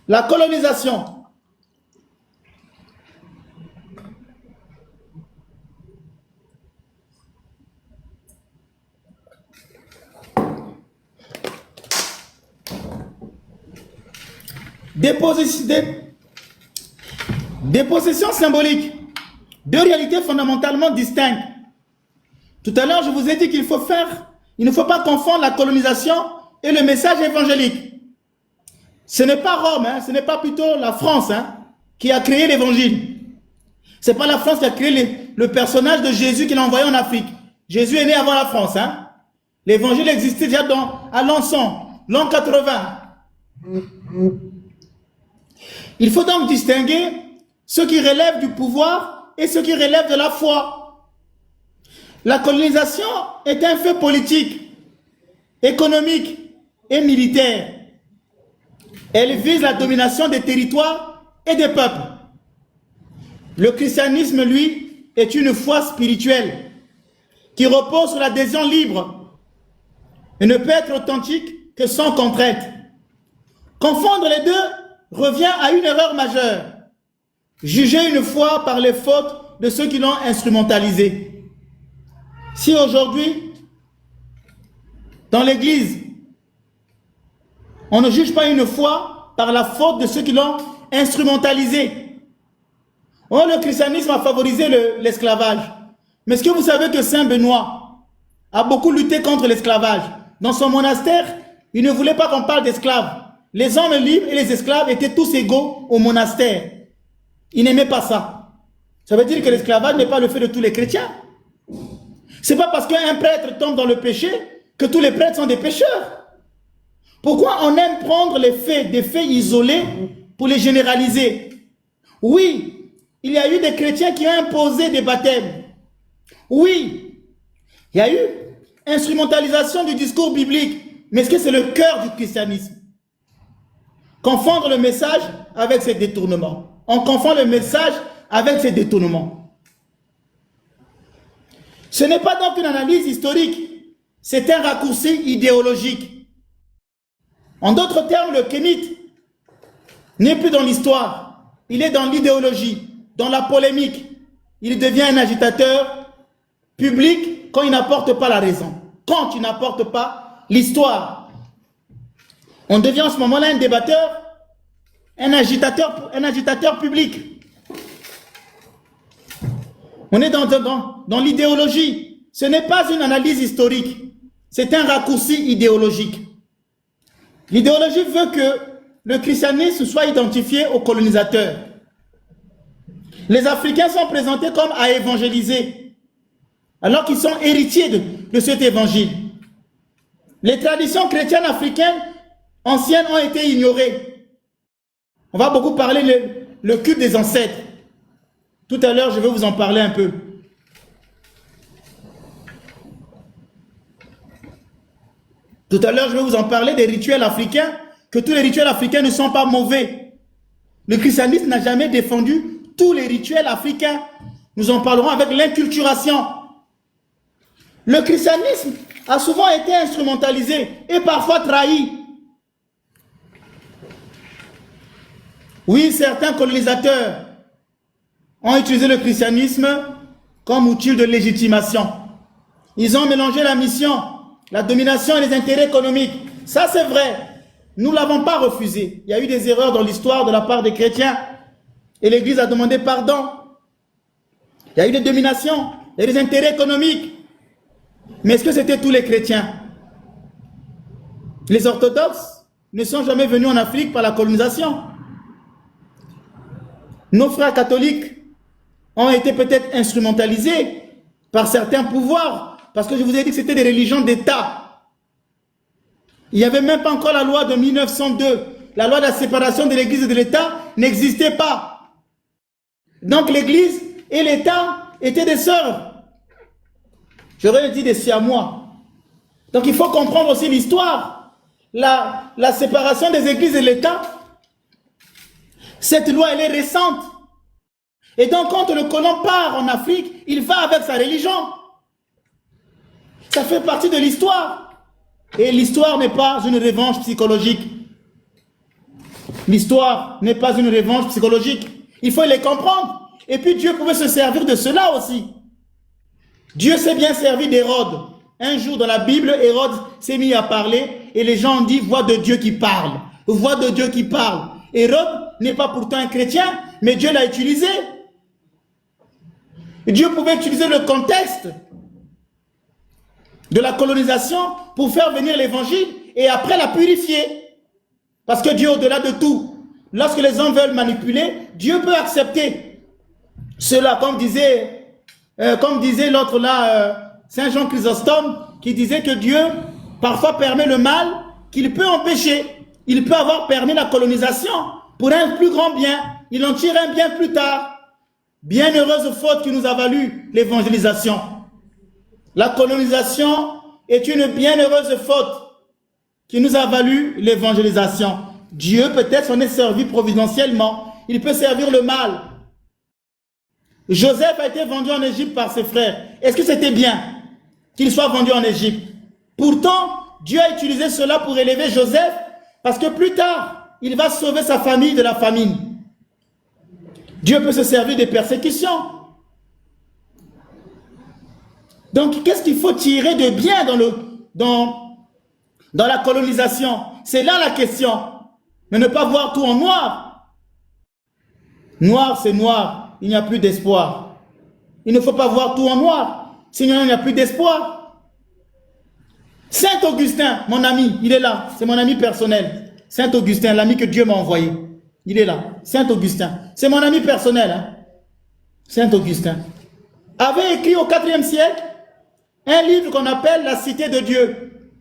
La colonisation. Des possessions symboliques, deux réalités fondamentalement distinctes. Tout à l'heure, je vous ai dit qu'il ne faut pas confondre la colonisation et le message évangélique. Ce n'est pas Rome, ce n'est pas plutôt la France qui a créé l'évangile. Ce n'est pas la France qui a créé le personnage de Jésus qu'il a envoyé en Afrique. Jésus est né avant la France. L'évangile existait déjà à l'an 80. Il faut donc distinguer ce qui relève du pouvoir et ce qui relève de la foi. La colonisation est un fait politique, économique et militaire. Elle vise la domination des territoires et des peuples. Le christianisme, lui, est une foi spirituelle qui repose sur l'adhésion libre et ne peut être authentique que sans contrainte. Confondre les deux revient à une erreur majeure. Juger une foi par les fautes de ceux qui l'ont instrumentalisée. Si aujourd'hui, dans l'Église, on ne juge pas une foi par la faute de ceux qui l'ont instrumentalisée. Oh, le christianisme a favorisé l'esclavage. Mais est-ce que vous savez que Saint Benoît a beaucoup lutté contre l'esclavage? Dans son monastère, il ne voulait pas qu'on parle d'esclaves. Les hommes libres et les esclaves étaient tous égaux au monastère. Il n'aimait pas ça. Ça veut dire que l'esclavage n'est pas le fait de tous les chrétiens. Ce n'est pas parce qu'un prêtre tombe dans le péché que tous les prêtres sont des pécheurs. Pourquoi on aime prendre des faits isolés pour les généraliser? Oui, il y a eu des chrétiens qui ont imposé des baptêmes. Oui, il y a eu instrumentalisation du discours biblique. Mais est-ce que c'est le cœur du christianisme? Confondre le message avec ses détournements. On confond le message avec ses détournements. Ce n'est pas donc une analyse historique, c'est un raccourci idéologique. En d'autres termes, le kémite n'est plus dans l'histoire, il est dans l'idéologie, dans la polémique. Il devient un agitateur public quand il n'apporte pas la raison, quand il n'apporte pas l'histoire. On devient en ce moment-là un débatteur, un agitateur public. On est dans l'idéologie. Ce n'est pas une analyse historique, c'est un raccourci idéologique. L'idéologie veut que le christianisme soit identifié aux colonisateurs. Les Africains sont présentés comme à évangéliser, alors qu'ils sont héritiers de cet évangile. Les traditions chrétiennes africaines anciennes ont été ignorées. On va beaucoup parler le culte des ancêtres. Tout à l'heure, je vais vous en parler un peu. Tout à l'heure, je vais vous en parler des rituels africains, que tous les rituels africains ne sont pas mauvais. Le christianisme n'a jamais défendu tous les rituels africains. Nous en parlerons avec l'inculturation. Le christianisme a souvent été instrumentalisé et parfois trahi. Oui, certains colonisateurs ont utilisé le christianisme comme outil de légitimation. Ils ont mélangé la mission, la domination et les intérêts économiques. Ça, c'est vrai. Nous ne l'avons pas refusé. Il y a eu des erreurs dans l'histoire de la part des chrétiens. Et l'Église a demandé pardon. Il y a eu des dominations, il y a des intérêts économiques. Mais est-ce que c'était tous les chrétiens? Les orthodoxes ne sont jamais venus en Afrique par la colonisation. Nos frères catholiques ont été peut-être instrumentalisés par certains pouvoirs, parce que je vous ai dit que c'était des religions d'État. Il n'y avait même pas encore la loi de 1902. La loi de la séparation de l'Église et de l'État n'existait pas. Donc l'Église et l'État étaient des sœurs. J'aurais dit des siamois. Donc il faut comprendre aussi l'histoire. La séparation des églises et de l'État, cette loi elle est récente. Et donc quand le colon part en Afrique, il va avec sa religion. Ça fait partie de l'histoire. Et l'histoire n'est pas une revanche psychologique. L'histoire n'est pas une revanche psychologique. Il faut les comprendre. Et puis Dieu pouvait se servir de cela aussi. Dieu s'est bien servi d'Hérode. Un jour dans la Bible, Hérode s'est mis à parler et les gens ont dit « voix de Dieu qui parle ». Voix de Dieu qui parle. Hérode n'est pas pourtant un chrétien, mais Dieu l'a utilisé. Dieu pouvait utiliser le contexte de la colonisation pour faire venir l'évangile et après la purifier. Parce que Dieu est au-delà de tout. Lorsque les hommes veulent manipuler, Dieu peut accepter cela, comme disait l'autre là, Saint Jean Chrysostome, qui disait que Dieu parfois permet le mal qu'il peut empêcher. Il peut avoir permis la colonisation pour un plus grand bien. Il en tire un bien plus tard. Bienheureuse faute qui nous a valu l'évangélisation. La colonisation est une bienheureuse faute qui nous a valu l'évangélisation. Dieu peut-être s'en est servi providentiellement. Il peut servir le mal. Joseph a été vendu en Égypte par ses frères. Est-ce que c'était bien qu'il soit vendu en Égypte? Pourtant, Dieu a utilisé cela pour élever Joseph parce que plus tard, il va sauver sa famille de la famine. Dieu peut se servir des persécutions. Donc, qu'est-ce qu'il faut tirer de bien dans la colonisation? C'est là la question. Mais ne pas voir tout en noir. Noir, c'est noir. Il n'y a plus d'espoir. Il ne faut pas voir tout en noir. Sinon, il n'y a plus d'espoir. Saint Augustin, mon ami, il est là. C'est mon ami personnel. Saint Augustin, l'ami que Dieu m'a envoyé. Il est là. Saint Augustin. C'est mon ami personnel. Hein? Saint Augustin avait écrit au IVe siècle un livre qu'on appelle La Cité de Dieu.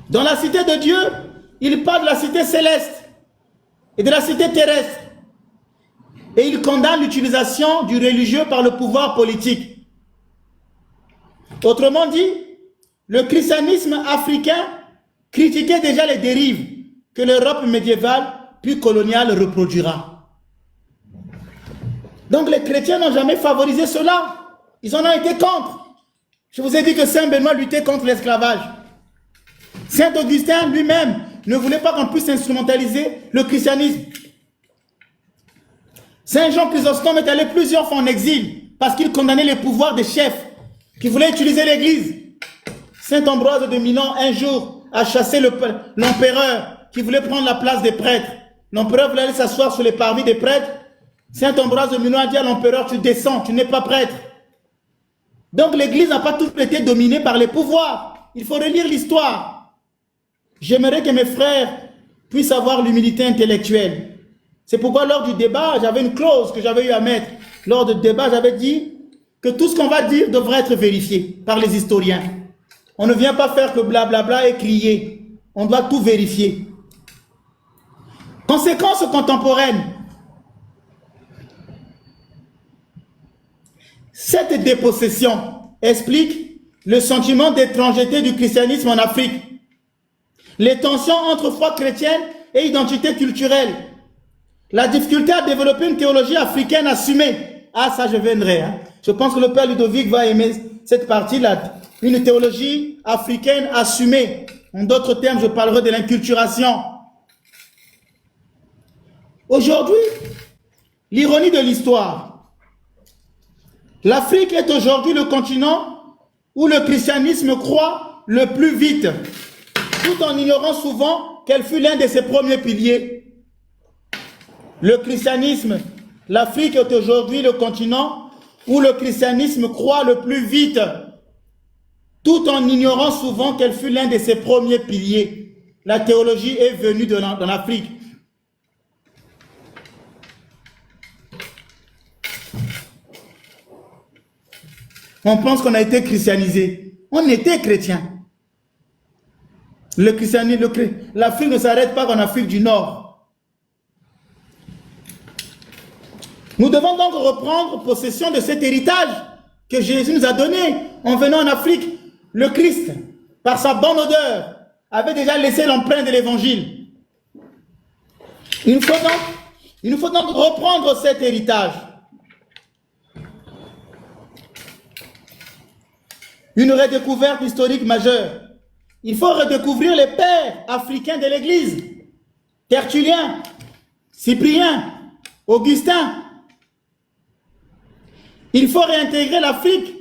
Dans la Cité de Dieu, il parle de la cité céleste et de la cité terrestre. Et il condamne l'utilisation du religieux par le pouvoir politique. Autrement dit, le christianisme africain critiquait déjà les dérives que l'Europe médiévale puis coloniale reproduira. Donc les chrétiens n'ont jamais favorisé cela. Ils en ont été contre. Je vous ai dit que Saint Benoît luttait contre l'esclavage. Saint Augustin lui-même ne voulait pas qu'on puisse instrumentaliser le christianisme. Saint Jean Chrysostome est allé plusieurs fois en exil parce qu'il condamnait les pouvoirs des chefs qui voulaient utiliser l'église. Saint Ambroise de Milan, un jour, a chassé l'empereur qui voulait prendre la place des prêtres. L'empereur voulait aller s'asseoir sur les parvis des prêtres. Saint Ambroise de Milan a dit à l'empereur, tu descends, tu n'es pas prêtre. Donc l'église n'a pas toujours été dominée par les pouvoirs. Il faut relire l'histoire. J'aimerais que mes frères puissent avoir l'humilité intellectuelle. C'est pourquoi lors du débat, j'avais une clause que j'avais eu à mettre. Lors du débat, j'avais dit que tout ce qu'on va dire devrait être vérifié par les historiens. On ne vient pas faire que blablabla et crier. On doit tout vérifier. Conséquences contemporaines. Cette dépossession explique le sentiment d'étrangeté du christianisme en Afrique. Les tensions entre foi chrétienne et identité culturelle. La difficulté à développer une théologie africaine assumée. Ah, ça, je viendrai. Hein. Je pense que le Père Ludovic va aimer cette partie-là. Une théologie africaine assumée. En d'autres termes, je parlerai de l'inculturation. Aujourd'hui, l'ironie de l'histoire. L'Afrique est aujourd'hui le continent où le christianisme croît le plus vite, tout en ignorant souvent quel fut l'un de ses premiers piliers. Le christianisme, l'Afrique est aujourd'hui le continent où le christianisme croît le plus vite, tout en ignorant souvent quel fut l'un de ses premiers piliers. La théologie est venue dans l'Afrique. On pense qu'on a été christianisé. On était chrétien. Le christianisme, l'Afrique ne s'arrête pas en Afrique du Nord. Nous devons donc reprendre possession de cet héritage que Jésus nous a donné en venant en Afrique. Le Christ, par sa bonne odeur, avait déjà laissé l'empreinte de l'évangile. Il nous faut donc reprendre cet héritage. Une redécouverte historique majeure. Il faut redécouvrir les pères africains de l'Église. Tertullien, Cyprien, Augustin. Il faut réintégrer l'Afrique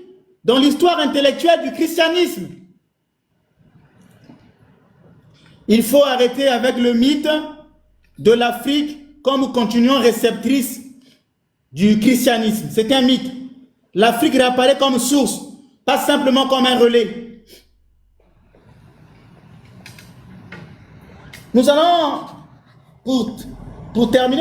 dans l'histoire intellectuelle du christianisme. Il faut arrêter avec le mythe de l'Afrique comme continuant réceptrice du christianisme. C'est un mythe. L'Afrique réapparaît comme source, pas simplement comme un relais. Nous allons, pour terminer